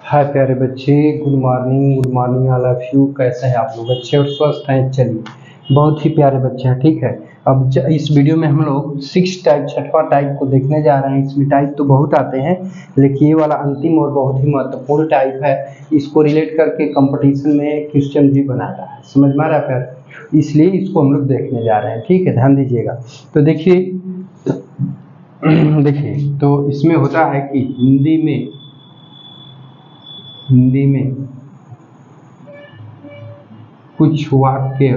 हाय प्यारे बच्चे, good morning all of you. कैसे हैं आप लोग? अच्छे और स्वस्थ हैं? चलिए, बहुत ही प्यारे बच्चे हैं। ठीक है, अब इस वीडियो में हम लोग 6वां टाइप को देखने जा रहे हैं। इसमें टाइप तो बहुत आते हैं, लेकिन ये वाला अंतिम और बहुत ही महत्वपूर्ण टाइप है। इसको रिलेट करके कंपटीशन में क्वेश्चन भी बनाता है। समझ में आ रहा है प्यारे? इसलिए इसको हम लोग देखने जा रहे हैं। ठीक है, ध्यान दीजिएगा। तो देखिए देखिए, तो इसमें होता है कि हिंदी में कुछ वाक्य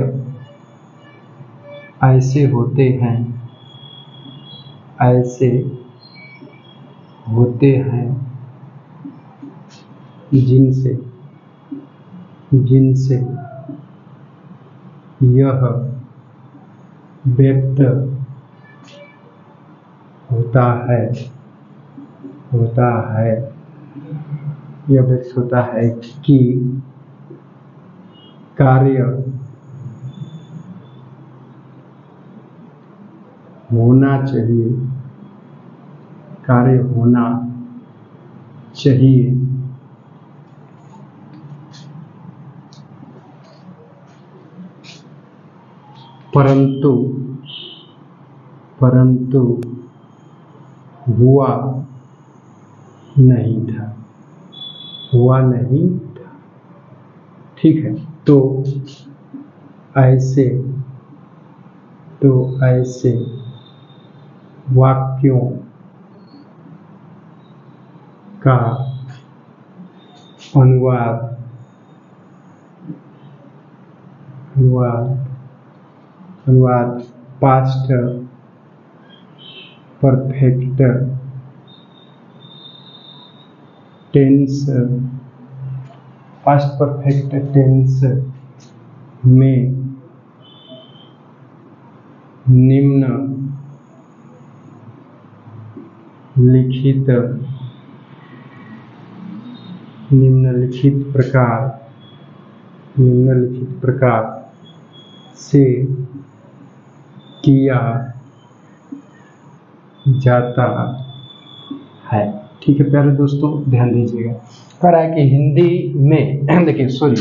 ऐसे होते हैं जिनसे यह व्यक्त होता है कि कार्य होना चाहिए परंतु हुआ नहीं था। ठीक है, तो ऐसे वाक्यों का अनुवाद पास्ट परफेक्ट टेंस में निम्नलिखित प्रकार से किया जाता है। ठीक है प्यारे दोस्तों, ध्यान दीजिएगा। कह रहा है कि हिंदी में देखिए, सॉरी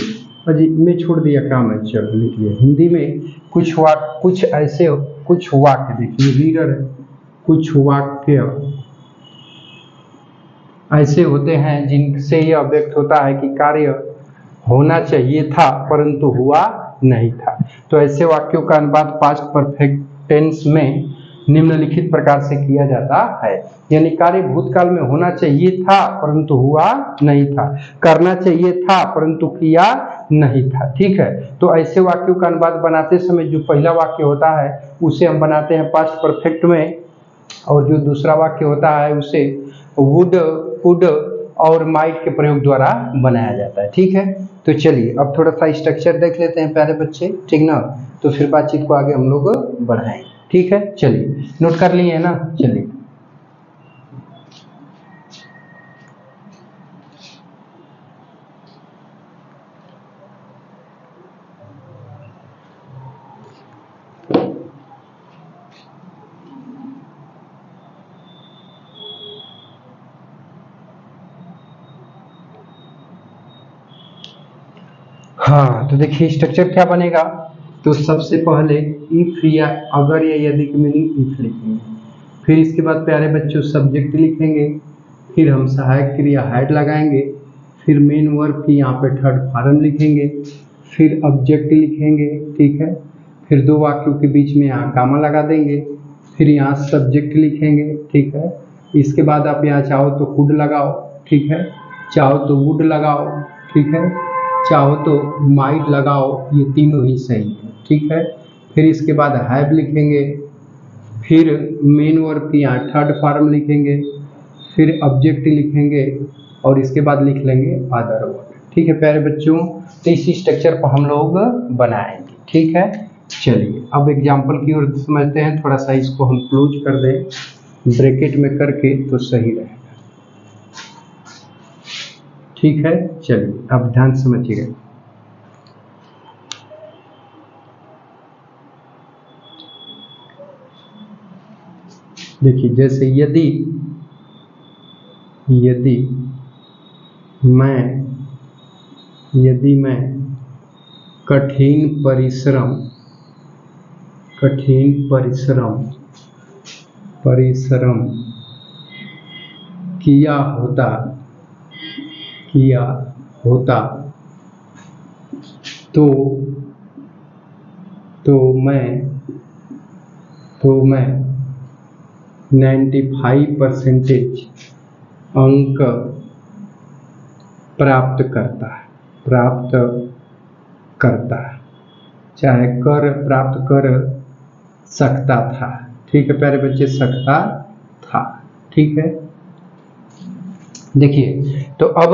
अजी मैं छोड़ दिया काम है, चलो लिख लिया। हिंदी में कुछ वाक्य देखिए, रीडर है, कुछ वाक्य ऐसे होते हैं जिनसे यह व्यक्त होता है कि कार्य होना चाहिए था परंतु हुआ नहीं था। तो ऐसे वाक्यों का अनुवाद पास्ट परफेक्ट टेंस में निम्नलिखित प्रकार से किया जाता है। यानी कार्य भूतकाल में होना चाहिए था परंतु हुआ नहीं था, करना चाहिए था परंतु किया नहीं था। ठीक है, तो ऐसे वाक्यों का अनुवाद बनाते समय जो पहला वाक्य होता है उसे हम बनाते हैं पास्ट परफेक्ट में, और जो दूसरा वाक्य होता है उसे वुड, कुड और माइट के प्रयोग द्वारा बनाया जाता है। ठीक है, तो चलिए अब थोड़ा सा स्ट्रक्चर देख लेते हैं प्यारे बच्चे, ठीक ना? तो फिर बातचीत को आगे हम लोग बढ़ाएंगे। ठीक है, चलिए नोट कर लिए है ना? चलिए हाँ, तो देखिए स्ट्रक्चर क्या बनेगा। तो सबसे पहले इफ या अगर या यदि की मीनिंग इफ लिखेंगे, फिर इसके बाद प्यारे बच्चों सब्जेक्ट लिखेंगे, फिर हम सहायक क्रिया हैड लगाएंगे, फिर मेन वर्ब की यहाँ पे थर्ड फॉर्म लिखेंगे, फिर ऑब्जेक्ट लिखेंगे। ठीक है, फिर दो वाक्यों के बीच में यहाँ कामा लगा देंगे, फिर यहाँ सब्जेक्ट लिखेंगे। ठीक है, इसके बाद आप यहाँ चाहो तो कुड लगाओ, ठीक है, चाहो तो वुड लगाओ, ठीक है, चाहो तो माइट लगाओ, ये तीनों ही सही है। ठीक है, फिर इसके बाद हैव लिखेंगे, फिर मेन वर्ब की यहाँ थर्ड फॉर्म लिखेंगे, फिर ऑब्जेक्ट लिखेंगे और इसके बाद लिख लेंगे अदर वर्ड। ठीक है प्यारे बच्चों, तो इसी स्ट्रक्चर पर हम लोग बनाएंगे। ठीक है, चलिए अब एग्जाम्पल की ओर समझते हैं। थोड़ा सा इसको हम क्लोज कर दें ब्रैकेट में करके तो सही रहेगा। ठीक है, चलिए अब ध्यान से समझिएगा। देखिए जैसे यदि यदि मैं कठिन परिश्रम किया होता तो मैं 95% अंक प्राप्त करता, चाहे प्राप्त कर सकता था। ठीक है प्यारे बच्चे, सकता था। ठीक है, देखिए तो अब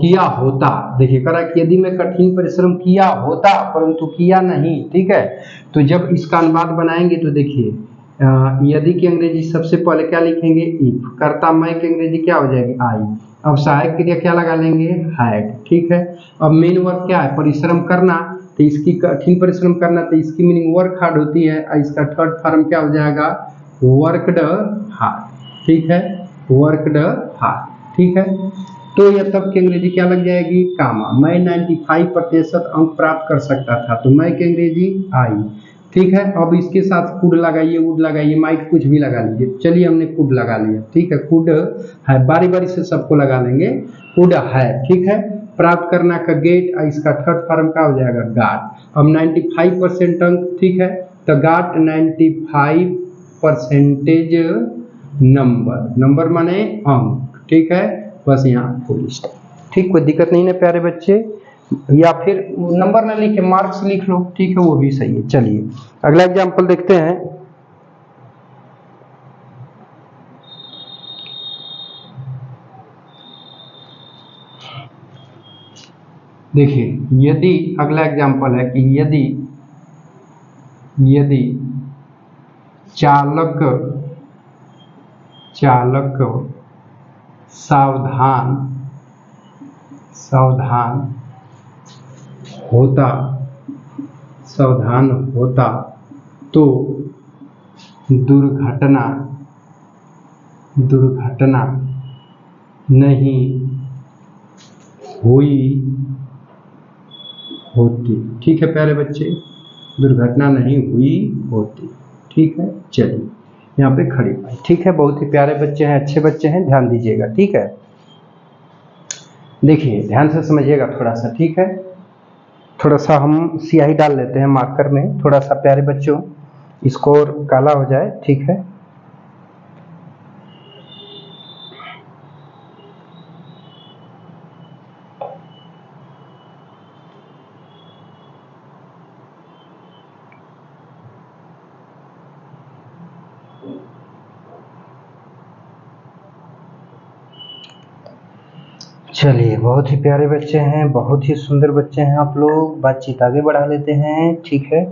किया होता, देखिए करा कि यदि मैं कठिन परिश्रम किया होता परंतु किया नहीं। ठीक है, तो जब इसका अनुवाद बनाएंगे तो देखिए यदि की अंग्रेजी सबसे पहले क्या लिखेंगे, इफ। कर्ता मैं की अंग्रेजी क्या हो जाएगी, आई। अब सहायक क्रिया क्या लगा लेंगे, हैड। ठीक है, अब मेन वर्क क्या है, परिश्रम करना, तो इसकी कठिन परिश्रम करना, तो इसकी मीनिंग वर्क हार्ड होती है। इसका थर्ड फॉर्म क्या हो जाएगा, वर्कड हार्ड। ठीक है, वर्कड हार्ड। ठीक है, तो यह तब की अंग्रेजी क्या लग जाएगी, कामा। मैं 95% अंक प्राप्त कर सकता था, तो मैं की अंग्रेजी आई। ठीक है, अब इसके साथ कुड लगाइए, वुड लगाइए, माइट कुछ भी लगा लीजिए। चलिए हमने कुड लगा लिया। ठीक है, कुड है, बारी बारी से सबको लगा लेंगे। कुड है, ठीक है, प्राप्त करना का गेट, इसका थर्ड फॉर्म क्या हो जाएगा, गाट। अब 95% अंक, ठीक है, तो गाट 95% नंबर माने अंक। ठीक है, बस यहाँ फुल स्टॉप। ठीक, कोई दिक्कत नहीं है प्यारे बच्चे, या फिर नंबर ना लिखे मार्क्स लिख लो। ठीक है, वो भी सही है। चलिए अगला एग्जांपल देखते हैं। देखिए यदि अगला एग्जांपल है कि यदि चालक सावधान होता तो दुर्घटना नहीं हुई होती। ठीक है प्यारे बच्चे, दुर्घटना नहीं हुई होती। ठीक है, चलिए यहाँ पे खड़ी पाई। ठीक है, बहुत ही प्यारे बच्चे हैं, अच्छे बच्चे हैं, ध्यान दीजिएगा। ठीक है, देखिए ध्यान से समझिएगा थोड़ा सा। ठीक है, थोड़ा सा हम स्याही डाल लेते हैं मार्कर में, थोड़ा सा प्यारे बच्चों स्कोर काला हो जाए। ठीक है, चलिए बहुत ही प्यारे बच्चे हैं, बहुत ही सुंदर बच्चे हैं आप लोग। बातचीत आगे बढ़ा लेते हैं। ठीक है,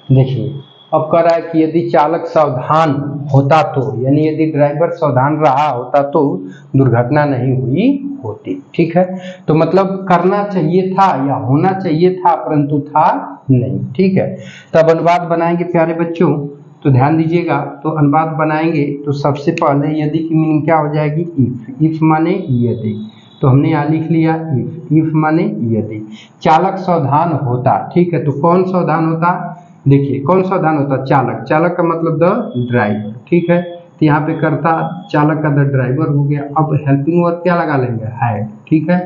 देखिए अब कह रहा है कि यदि चालक सावधान होता तो, यानी यदि ड्राइवर सावधान रहा होता तो दुर्घटना नहीं हुई होती। ठीक है, तो मतलब करना चाहिए था या होना चाहिए था परंतु था नहीं। ठीक है, तब अनुवाद बनाएंगे प्यारे बच्चों, तो ध्यान दीजिएगा। तो अनुवाद बनाएंगे तो सबसे पहले यदि की मीनिंग क्या हो जाएगी, इफ। इफ माने यदि, तो हमने यहाँ लिख लिया इफ। इफ माने यदि चालक सावधान होता। ठीक है, तो कौन सावधान होता, देखिए कौन सावधान होता, चालक। चालक का मतलब द ड्राइवर। ठीक है, तो यहाँ पे करता चालक का द ड्राइवर हो गया। अब हेल्पिंग वर्ब क्या लगा लेंगे, हैड। ठीक है,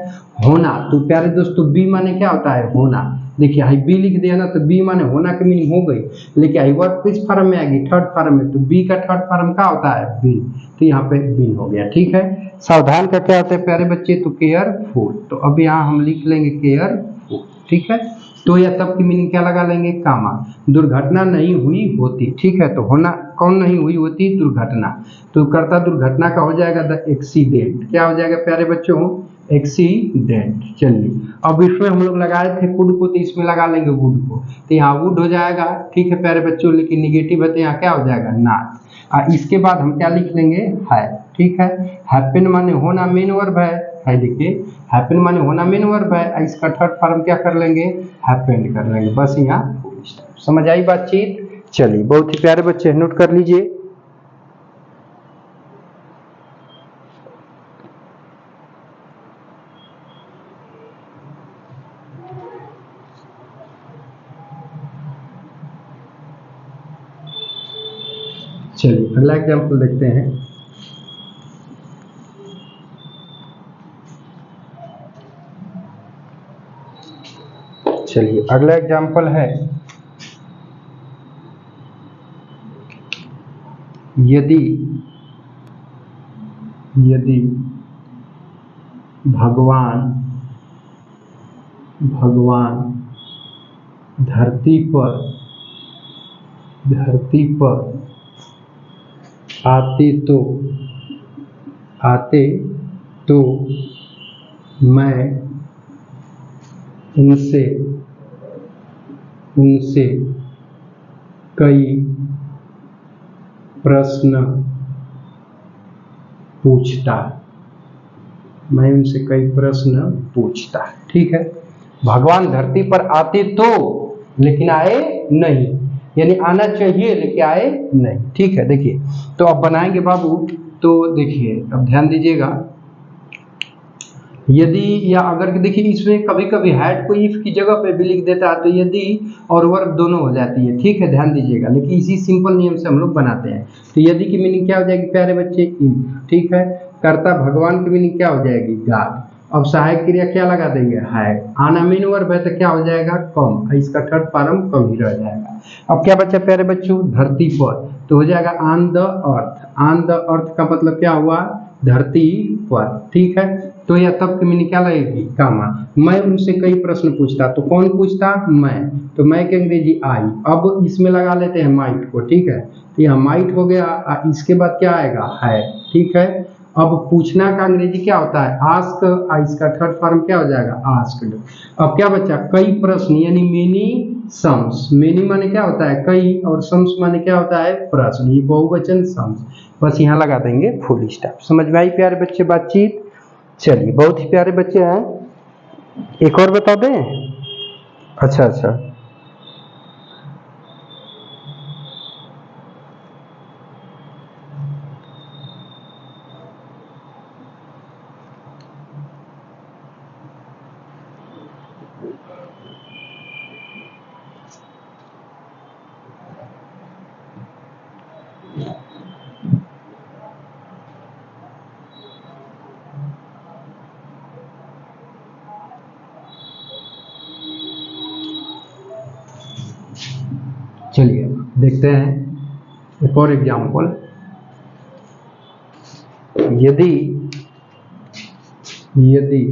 होना, तो प्यारे दोस्तों बी माने क्या होता है, होना। देखिए हाई बी लिख दिया ना, तो बी माने होना की मीनिंग हो गई, लेकिन हाई वर्ब किस फॉर्म में आएगी, थर्ड फॉर्म में, तो बी का थर्ड फॉर्म क्या होता है, बी। तो यहाँ पे बी हो गया। ठीक है, सावधान का क्या होता है प्यारे बच्चे, तो केयरफुल। तो अब यहाँ हम लिख लेंगे केयरफुल। ठीक है, तो या तब की मीनिंग क्या लगा लेंगे, कामा। दुर्घटना नहीं हुई होती। ठीक है, तो होना कौन नहीं हुई होती, दुर्घटना। तो करता दुर्घटना का हो जाएगा द एक्सीडेंट। क्या हो जाएगा प्यारे बच्चों, एक्सीडेंट। चलिए अब इसमें हम लोग लगाए थे कुड को, तो इसमें लगा लेंगे वुड को, तो यहाँ वुड हो जाएगा। ठीक है प्यारे बच्चों, लेकिन निगेटिव है तो यहाँ क्या हो जाएगा, नॉट। इसके बाद हम क्या लिख लेंगे, है। ठीक है, हैपन माने होना मेन वर्ब है, है, देखिए हैपन माने होना मेन वर्ब है, इसका थर्ड फॉर्म क्या कर लेंगे, हैपेंड कर लेंगे, बस यहाँ फुल स्टॉप। समझ आई बातचीत? चलिए बहुत ही प्यारे बच्चे नोट कर लीजिए। चलिए अगला एग्जाम्पल देखते हैं। चलिए अगला एग्जाम्पल है, यदि भगवान धरती पर आते तो मैं उनसे कई प्रश्न पूछता। ठीक है, भगवान धरती पर आते तो लेकिन आए नहीं, यानी आना चाहिए लेकिन आए नहीं। ठीक है, देखिए तो अब बनाएंगे बाबू, तो देखिए अब ध्यान दीजिएगा, यदि या अगर देखिए इसमें कभी कभी हैड को इफ की जगह पे भी लिख देता है, तो यदि और वर्ब दोनों हो जाती है। ठीक है, ध्यान दीजिएगा, लेकिन इसी सिंपल नियम से हम लोग बनाते हैं। तो यदि की मीनिंग क्या हो जाएगी प्यारे बच्चे, इफ। ठीक है, कर्ता भगवान की मीनिंग क्या हो जाएगी, गॉड। अब सहायक क्रिया क्या लगा देंगे, हैड। आना मेन वर्ब है तो क्या हो जाएगा, कम, इसका थर्ड फॉर्म कम ही रह जाएगा। अब क्या बचा प्यारे बच्चों, धरती पर, तो हो जाएगा on the earth. On the earth का मतलब क्या हुआ, धरती पर। ठीक है, तो यह तब की मीनिंग क्या लगेगी, कामा। मैं उनसे कई प्रश्न पूछता, तो कौन पूछता, मैं, तो मैं के अंग्रेजी आई। अब इसमें लगा लेते हैं माइट को। ठीक है, तो यह माइट हो गया, इसके बाद क्या आएगा, है। ठीक है, अब पूछना का अंग्रेजी क्या होता है, आस्क, इसका थर्ड फॉर्म क्या हो जाएगा, आस्क्ड। अब क्या बचा, कई प्रश्न, यानी मेनी सम्स। मेनी माने क्या होता है, कई, और सम्स माने क्या होता है, प्रश्न, ये बहुवचन सम्स। बस यहाँ लगा देंगे फुल स्टॉप। समझ में आई प्यारे बच्चे बातचीत? चलिए बहुत ही प्यारे बच्चे हैं, एक और बता दें। अच्छा, चलिए देखते हैं एक और एग्जाम्पल। यदि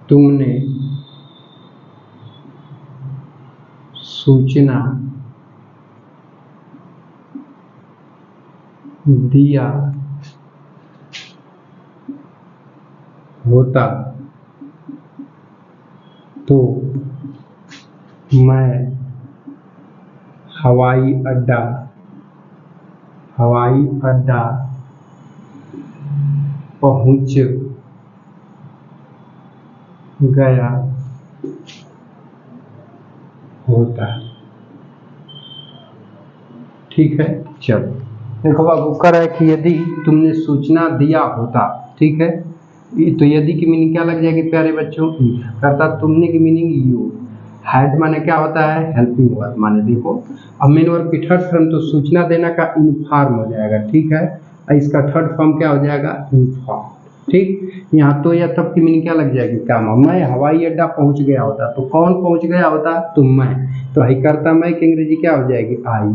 तुमने सूचना दिया होता तो मैं हवाई अड्डा पहुंच गया होता। ठीक है, चलो देखो बाबू, कर है कि यदि तुमने सूचना दिया होता। ठीक है, तो यदि की मीनिंग क्या लग जाएगी प्यारे बच्चों, करता तुमने की मीनिंग यू। हैड माने क्या होता है, हेल्पिंग वर्ब माने। देखो अब मेन वर्ब की थर्ड फॉर्म तो सूचना देना का इन्फॉर्म हो जाएगा। ठीक है, इसका थर्ड फॉर्म क्या हो जाएगा, इन्फॉर्म। ठीक, यहाँ तो या तब की मीनिंग क्या लग जाएगी, काम। मैं हवाई अड्डा पहुंच गया होता, तो कौन पहुंच गया होता, तो मैं, तो ही करता मैं की अंग्रेजी क्या हो जाएगी, आई।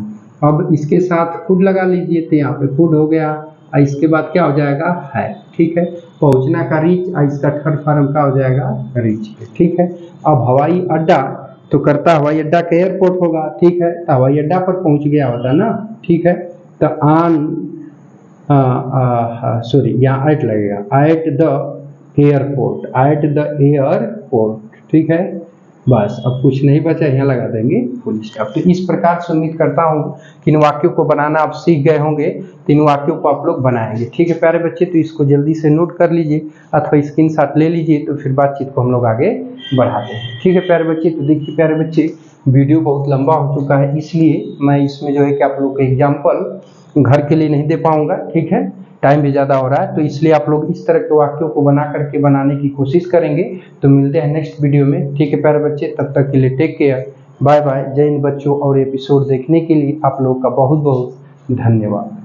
अब इसके साथ खुद लगा लीजिए, तो यहाँ पे खुद हो गया, इसके बाद क्या हो जाएगा, है। ठीक है, पहुंचना का रीच, इसका थर्ड फॉर्म क्या हो जाएगा, रीच। ठीक है, अब हवाई अड्डा तो करता हवाई अड्डा का एयरपोर्ट होगा। ठीक है, तो हवाई अड्डा पर पहुंच गया होता ना। ठीक है, तो ऑन, सॉरी यहाँ एट लगेगा, at the airport, at the airport. ठीक है, बस अब कुछ नहीं बचा, यहाँ लगा देंगे फुल स्टॉप। तो इस प्रकार से उम्मीद करता हूँ कि इन वाक्यों को बनाना आप सीख गए होंगे, तो इन वाक्यों को आप लोग बनाएंगे। ठीक है प्यारे बच्चे, तो इसको जल्दी से नोट कर लीजिए अथवा स्क्रीनशॉट ले लीजिए, तो फिर बातचीत को हम लोग आगे बढ़ाते हैं। ठीक है प्यारे बच्चे, तो देखिए प्यारे बच्चे, वीडियो बहुत लंबा हो चुका है, इसलिए मैं इसमें जो है कि आप लोग को एग्जाम्पल घर के लिए नहीं दे पाऊंगा। ठीक है, टाइम भी ज़्यादा हो रहा है, तो इसलिए आप लोग इस तरह के वाक्यों को बना करके बनाने की कोशिश करेंगे। तो मिलते हैं नेक्स्ट वीडियो में। ठीक है प्यारे बच्चे, तब तक के लिए टेक केयर, बाय बाय, जय हिंद बच्चों। और एपिसोड देखने के लिए आप लोगों का बहुत बहुत धन्यवाद।